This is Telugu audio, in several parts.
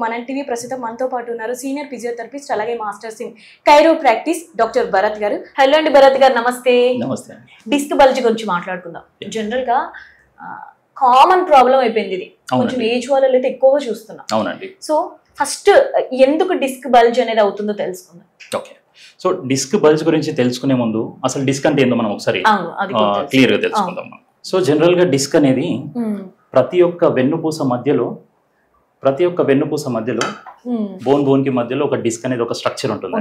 మన టీవీ ప్రస్తుతం మనతో పాటు ఉన్నారు సీనియర్ ఫిజియోథెరపిస్ట్ అలాగే masters in Cairo practice doctor Bharat గారు. హలో అండి భరత్ గారు, నమస్తే. నమస్తే. డిస్క్ బల్జ్ గురించి మాట్లాడుకుందాం. జనరల్ గా కామన్ ప్రాబ్లం అయిపోయింది ఇది, కొంచెం ఏజ్ వాళ్ళలో అయితే ఎక్కువగా చూస్తున్నాం. అవునండి. సో ఫస్ట్ ఎందుకు డిస్క్ బల్జ్ అనేది అవుతుందో తెలుసుకుందాం. ఓకే, సో డిస్క్ బల్జ్ గురించి తెలుసుకునే ముందు అసలు డిస్క్ అంటే ఏందో మనం ఒకసారి క్లియర్ గా తెలుసుకుందాం. సో జనరల్ గా డిస్క్ అనేది ప్రతి ఒక్క వెన్నుపూస మధ్యలో బోన్ కి మధ్యలో ఒక డిస్క్ అనేది ఒక స్ట్రక్చర్ ఉంటుంది.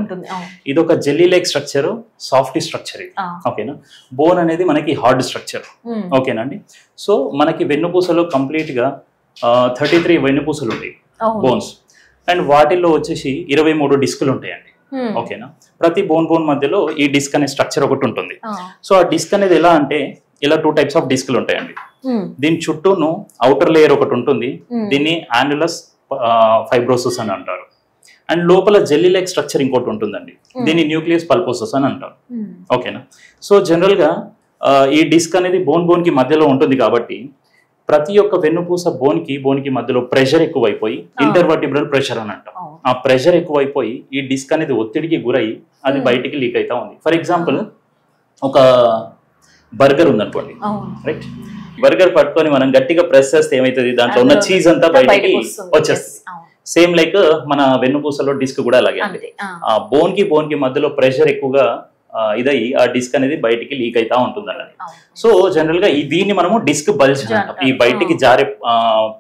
ఇది ఒక jelly like structure, soft structure ఇది. ఓకేనా. బోన్ అనేది మనకి హార్డ్ స్ట్రక్చర్. ఓకేనా అండి. సో మనకి వెన్నుపూసలో కంప్లీట్ గా 33 వెన్నుపూసలు ఉంటాయి, బోన్స్. అండ్ వాటిల్లో వచ్చేసి 23 డిస్కులు ఉంటాయండి. ఓకేనా. ప్రతి బోన్ మధ్యలో ఈ డిస్క్ అనే స్ట్రక్చర్ ఒకటి ఉంటుంది. సో ఆ డిస్క్ అనేది ఎలా అంటే ఇలా 2 టైప్స్ ఆఫ్ డిస్కులు ఉంటాయండి. దీని చుట్టూను అవుటర్ లేయర్ ఒకటి ఉంటుంది, దీన్ని యాన్యులస్ ఫైబ్రోసిస్ అని అంటారు. అండ్ లోపల జెల్లీ లైక్ స్ట్రక్చర్ ఇంకోటి ఉంటుందండి, దీన్ని న్యూక్లియస్ పల్పోసిస్ అని అంటారు. ఓకేనా. సో జనరల్ గా ఈ డిస్క్ అనేది బోన్ కి మధ్యలో ఉంటుంది కాబట్టి ప్రతి ఒక్క వెన్నుపూస బోన్ కి మధ్యలో ప్రెషర్ ఎక్కువైపోయి ఇంటర్వర్టిబ్రల్ ప్రెషర్ అని అంటాం. ఆ ప్రెషర్ ఎక్కువైపోయి ఈ డిస్క్ అనేది ఒత్తిడికి గురై అది బయటికి లీక్ అవుతా ఉంది. ఫర్ ఎగ్జాంపుల్ ఒక బర్గర్ ఉందనుకోండి, రైట్. బర్గర్ పట్టుకొని మనం గట్టిగా ప్రెస్ చేస్తే ఏమైతుంది, దాంట్లో ఉన్న చీజ్ అంతా బయటికి వచ్చేస్తుంది. సేమ్ లైక్ మన వెన్నుపూసలో డిస్క్ కూడా అలాగే అండి. ఆ బోన్ కి మధ్యలో ప్రెషర్ ఎక్కువగా ఇదై ఆ డిస్క్ అనేది బయటికి లీక్ అవుతా ఉంటుందండి. సో జనరల్ గా దీన్ని మనము డిస్క్ బల్జ్ అంటాం. ఈ బయటికి జారే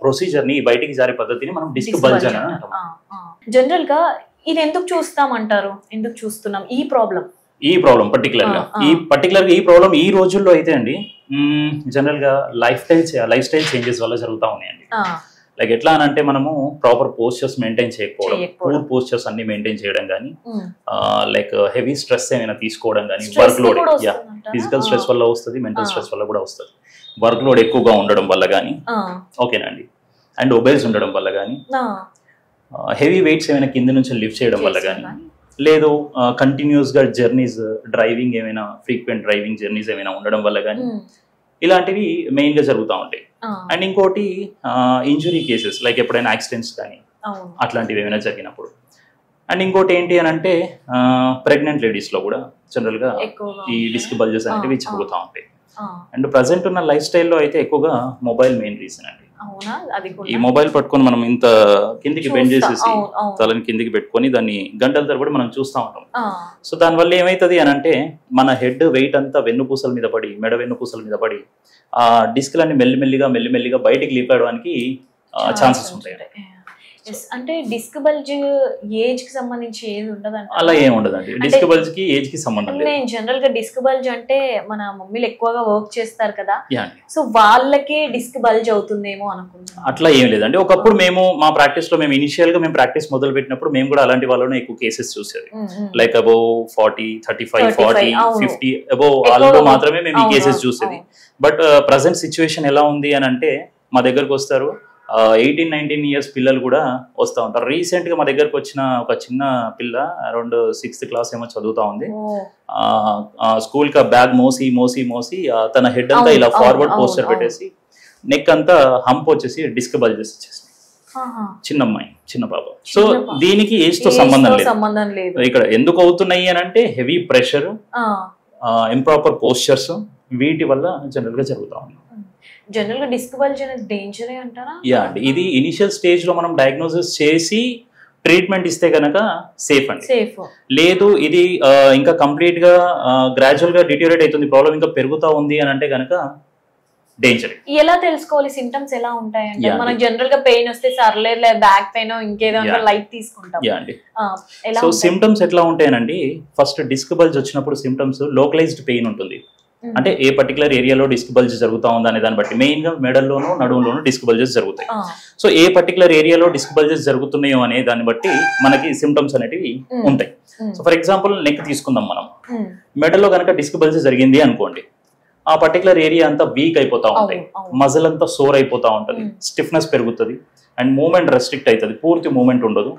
ప్రొసీజర్ ని, బయటికి జారే పద్ధతిని మనం డిస్క్ బల్జ్ అని అంటాం. జనరల్ గా ఇది ఎందుకు చూస్తామంటారు, ఎందుకు చూస్తున్నాం ఈ ప్రాబ్లం పర్టికులర్ గా ఈ ప్రాబ్లం ఈ రోజుల్లో అయితే అండి జనరల్ గా లైఫ్ స్టైల్ చేంజెస్ వల్ల జరుగుతూ ఉన్నాయండి. లైక్ ఎట్లా అని అంటే మనము ప్రాపర్ పోస్చర్స్ మెయింటైన్ చేయకపోవడం, పూర్ పోస్చర్స్ అన్ని మెయింటైన్ చేయడం కానీ, లైక్ హెవీ స్ట్రెస్ ఏమైనా తీసుకోవడం కానీ, వర్క్ లోడ్, ఫిజికల్ స్ట్రెస్ వల్ల వస్తుంది, మెంటల్ స్ట్రెస్ వల్ల కూడా వస్తుంది. వర్క్ లోడ్ ఎక్కువగా ఉండడం వల్ల కానీ, ఓకేనండి. అండ్ ఒబేస్ ఉండడం వల్ల కానీ, హెవీ వెయిట్స్ ఏమైనా కింద నుంచి లిఫ్ట్ చేయడం వల్ల కానీ, లేదు కంటిన్యూస్ గా జర్నీస్, డ్రైవింగ్ ఏమైనా ఫ్రీక్వెంట్ డ్రైవింగ్ జర్నీస్ ఏమైనా ఉండడం వల్ల కానీ ఇలాంటివి మెయిన్ గా జరుగుతూ ఉంటాయి. అండ్ ఇంకోటి ఇంజురీ కేసెస్, లైక్ ఎప్పుడైనా యాక్సిడెంట్స్ కానీ అట్లాంటివి ఏమైనా జరిగినప్పుడు. అండ్ ఇంకోటి ఏంటి అని అంటే ప్రెగ్నెంట్ లేడీస్ లో కూడా జనరల్ గా ఈ డిస్క్ బల్జెస్ అనేవి జరుగుతూ ఉంటాయి. అండ్ ప్రజెంట్ ఉన్న లైఫ్ స్టైల్లో అయితే ఎక్కువగా మొబైల్ మెయిన్ రీజన్ అండి. ఈ మొబైల్ పట్టుకొని మనం ఇంత కిందికి బెండ్ చేసేసి తలని కిందికి పెట్టుకొని దాన్ని గంటల తరబడి మనం చూస్తూ ఉంటాం. సో దానివల్ల ఏమైతుంది అని అంటే మన హెడ్ వెయిట్ అంతా వెన్నుపూసల మీద పడి, మెడ వెన్నుపూసల మీద పడి ఆ డిస్క్లన్నీ మెల్లిమెల్లిగా బయటికి లీక్ అవడానికి ఛాన్సెస్ ఉంటాయి. అంటే డిస్క్ బల్జ్ ఏజ్ కి సంబంధించి ఏది ఉండదండి? అలా ఏం ఉండదండి. డిస్క్ బల్జ్ కి ఏజ్ కి సంబంధం లేదు. నేను జనరల్ గా డిస్క్ బల్జ్ అంటే మన మమ్మీలు ఎక్కువగా వర్క్ చేస్తారు కదా, సో వాళ్ళకే డిస్క్ బల్జ్ అవుతుందేమో అనుకుంటున్నాను. అట్లా ఏం లేదండి. ఒకప్పుడు మా ప్రాక్టీస్ లో ఇనిషియల్ గా ప్రాక్టీస్ మొదలు పెట్టినప్పుడు మేము కూడా అలాంటి వాళ్ళనే ఎక్కువ కేసెస్ చూసేది. లైక్ అబౌవ్ 40, 35, 40, 50 అబౌవ్ వాళ్ళలో మాత్రమే మేము ఈ కేసెస్ చూసేది. బట్ ప్రజెంట్ సిచ్యువేషన్ ఎలా ఉంది అని అంటే మా దగ్గరకు వస్తారు 18-19 ఇయర్స్ పిల్లలు కూడా వస్తూ ఉంటారు. రీసెంట్ గా మా దగ్గరకు వచ్చిన ఒక చిన్న పిల్ల అరౌండ్ 6th క్లాస్ ఏమో చదువుతా ఉంది. స్కూల్ కా బ్యాగ్ మోసి తన హెడ్ అంతా ఇలా ఫార్వర్డ్ పోస్టర్ పెట్టేసి నెక్ అంతా హంప్ వచ్చేసి డిస్క్ బల్జెస్ వచ్చేసి చిన్న పాప. సో దీనికి ఏజ్ తో సంబంధం లేదు. ఇక్కడ ఎందుకు అవుతున్నాయి అని అంటే హెవీ ప్రెషర్, ఇంప్రాపర్ పోస్చర్స్, వీటి వల్ల జనరల్ గా జరుగుతా ఉంది. జనరల్ గా డిస్క్ బల్జ్ అనేది డేంజరే అంటారా? యా అండి. ఇది ఇనిషియల్ స్టేజ్ లో మనం డయాగ్నోసిస్ చేసి ట్రీట్మెంట్ ఇస్తే కనుక సేఫ్ అండి. లేదు ఇది ఇంకా కంప్లీట్ గా గ్రాడ్యువల్ గా డిటోరేట్ అవుతుంది, ప్రాబ్లం ఇంకా పెరుగుతా ఉంది అని అంటే కనుక డేంజర్. ఎలా తెలుసుకోవాలి? సింటమ్స్ ఎలా ఉంటాయి అంటే మనకి జనరల్ గా పెయిన్ వస్తే సర్లే బ్యాక్ పెయిన్ ఇంకేదో లైట్ తీసుకుంటాం. యా అండి. సో సిమ్టమ్స్ ఎట్లా ఉంటాయనండి, ఫస్ట్ డిస్క్ బల్జ్ వచ్చినప్పుడు సిమ్టమ్స్ లోకలైజ్డ్ పెయిన్ ఉంటుంది. అంటే ఏ పర్టికులర్ ఏరియాలో డిస్క్ బల్జ్ జరుగుతా ఉందా అనే దాన్ని బట్టి మెయిన్ గా మెడల్లోనూ నడుములోనూ డిస్క్ బల్జెస్ జరుగుతాయి. సో ఏ పర్టికులర్ ఏరియాలో డిస్క్ బల్జెస్ జరుగుతున్నాయో అనే దాన్ని బట్టి మనకి సిమ్టమ్స్ అనేటివి ఉంటాయి. సో ఫర్ ఎగ్జాంపుల్ నెక్ తీసుకుందాం మనం. మెడలో కనుక డిస్క్ బల్జెస్ జరిగింది అనుకోండి, ఆ పర్టికులర్ ఏరియా అంతా వీక్ అయిపోతా ఉంటాయి, మజిల్ అంతా సోర్ అయిపోతా ఉంటుంది, స్టిఫ్నెస్ పెరుగుతుంది, అండ్ మూమెంట్ రెస్ట్రిక్ట్ అవుతుంది, పూర్తి మూమెంట్ ఉండదు,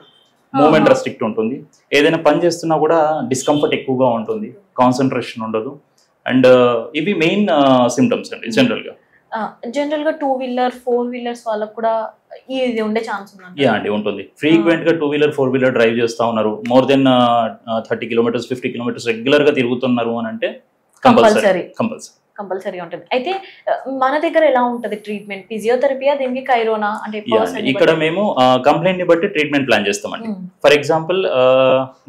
మూమెంట్ రెస్ట్రిక్ట్ ఉంటుంది. ఏదైనా పని చేస్తున్నా కూడా డిస్కంఫర్ట్ ఎక్కువగా ఉంటుంది, కాన్సన్ట్రేషన్ ఉండదు. అండ్ ఇవి మెయిన్ సిమ్టమ్స్ అండి జనరల్ గా. జనరల్ గా 2 వీలర్ 4 వీలర్స్ వాళ్ళకు కూడా ఇది ఉండే ఛాన్స్ ఉంది. యా అండి ఉంటుంది. ఫ్రీక్వెంట్ గా 2-వీలర్ 4-వీలర్ డ్రైవ్ చేస్తా ఉన్నారు, more than 30 kilometres 50 kilometres regular గా తిరుగుతున్నారు అని అంటే కంపల్సరీ ఉంటుంది. అయితే మన దగ్గర ఎలా ఉంటది ట్రీట్మెంట్? ఫిజియోథెరపీయా దీనికి కైరోనా అంటే? ఇక్కడ మేము కంప్లైంట్ ని బట్టి ట్రీట్మెంట్ ప్లాన్ చేస్తామండి. ఫర్ ఎగ్జాంపుల్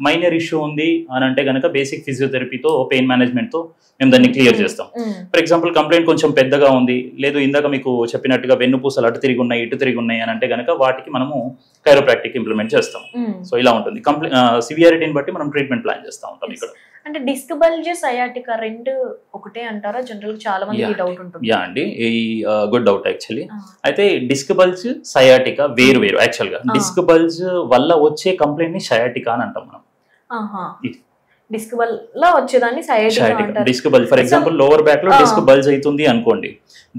మైనర్ ఇష్యూ ఉంది అని అంటే గనక బేసిక్ ఫిజియోథెరపీతో పెయిన్ మేనేజ్మెంట్ తో మేము దాన్ని క్లియర్ చేస్తాం. ఫర్ ఎగ్జాంపుల్ కంప్లైంట్ కొంచెం పెద్దగా ఉంది, లేదు ఇందాక మీకు చెప్పినట్టుగా వెన్నుపూసలు అటు తిరిగి ఉన్నాయి ఇటు తిరిగి ఉన్నాయి అని అంటే గనక వాటికి మనము కైరోప్రాక్టిక్ ఇంప్లిమెంట్ చేస్తాం. సో ఇలా ఉంటుంది. సివియారిటీని బట్టి మనం ట్రీట్మెంట్ ప్లాన్ చేస్తూ ఉంటాం ఇక్కడ. అంటే డిస్క్ బల్జ్ సయాటికా రెండు ఒకటే అంటారా? జనరల్ చాలా మంది డౌట్ ఉంటుంది. యా అండి, ఈ గుడ్ డౌట్ యాక్చువల్లీ. అయితే డిస్క్ బల్జ్ సయాటికా వేరు వేరు. యాక్చువల్ గా డిస్క్ బల్జ్ వల్ల వచ్చే కంప్లైంట్ ని సయాటికా అని అంటాం మనం. డిస్క్ వల్ల వచ్చేదాన్ని sciatica. Disc bulge for example lower back లో డిస్క్ బల్జ్ అవుతుంది అనుకోండి,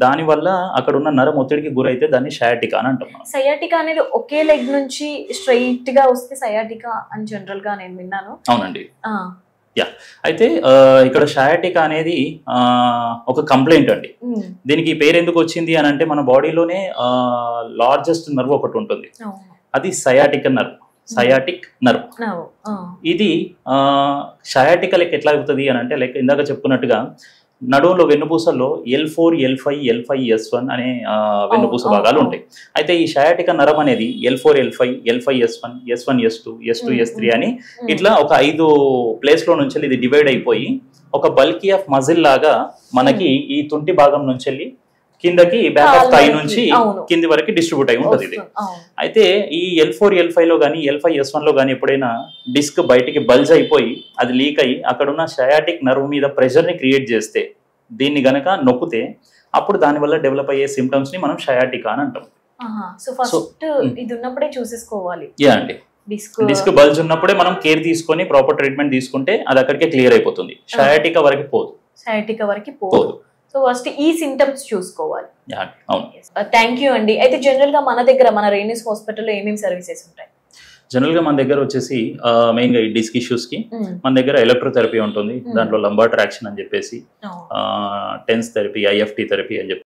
దాని వల్ల అక్కడ ఉన్న నరం ఒత్తిడికి గురైతే దాన్ని సయాటికా అని అంటాం. సయాటికా అనేది ఒకే లెగ్ నుంచి స్ట్రైట్ గా వస్తే సయాటికా అని జనరల్ గా నేను విన్నాను. అవునండి. యా, అయితే ఇక్కడ సయాటికా అనేది ఒక కంప్లైంట్ అండి. దీనికి పేరు ఎందుకు వచ్చింది అని అంటే మన బాడీలోనే లార్జెస్ట్ నర్వ్ ఒకటి ఉంటుంది, అది సయాటిక్ నర్వ్. సయాటిక్ నర్వ్ ఇది సయాటికా లెక్క ఎట్లా అవుతుంది అని అంటే లైక్ ఇందాక చెప్పుకున్నట్టుగా నడువులో వెన్నుపూసల్లో L4, L5, L5, S1 అనే వెన్నుపూస భాగాలు ఉంటాయి. అయితే ఈ సయాటికా నరం అనేది L4, L5, L5, S1, S1, S2, S2, S3 అని ఇట్లా ఒక 5 ప్లేస్ లో నుంచి ఇది డివైడ్ అయిపోయి ఒక బల్కీ ఆఫ్ మజిల్ లాగా మనకి ఈ తుంటి భాగం నుంచి వెళ్ళి కిందకి బ్యాక్ ఆఫ్ థై నుంచి కింది వరకు డిస్ట్రిబ్యూట్ అయి ఉంటుంది ఇది. అయితే ఈ L4, L5 లో కానీ L5, S1 లో కానీ ఎప్పుడైనా డిస్క్ బయటికి బల్జ్ అయిపోయి అది లీక్ అయ్యి అక్కడున్న సయాటిక్ నర్వ్ మీద ప్రెషర్ ని క్రియేట్ చేస్తే, దీన్ని గనక నొక్కితే అప్పుడు దాని వల్ల డెవలప్ అయ్యే సిమ్టమ్స్ ని మనం సయాటికా అని అంటాం. సో ఫస్ట్ ఇది ఉన్నప్పుడే చూసేసుకోవాలి. యా అండి, డిస్క్ బల్జ్ ఉన్నప్పుడే మనం కేర్ తీసుకొని ప్రాపర్ ట్రీట్మెంట్ తీసుకుంటే అది అక్కడికే క్లియర్ అయిపోతుంది. సయాటికా వరకు పోదు. సో ఫస్ట్ ఈ సింటమ్స్ చూసుకోవాలి. థ్యాంక్ యూ అండి. అయితే జనరల్ గా మన దగ్గర మన రేణిస్ హాస్పిటల్లో ఏమేమి సర్వీసెస్ ఉంటాయి? జనరల్ గా మన దగ్గర వచ్చేసి మెయిన్ గా ఈ డిస్క్ ఇష్యూస్ కి మన దగ్గర ఎలక్ట్రోథెరపీ ఉంటుంది, దాంట్లో లంబార్ ట్రాక్షన్ అని చెప్పేసి, టెన్స్ థెరపీ, IFT థెరపీ అని చెప్పి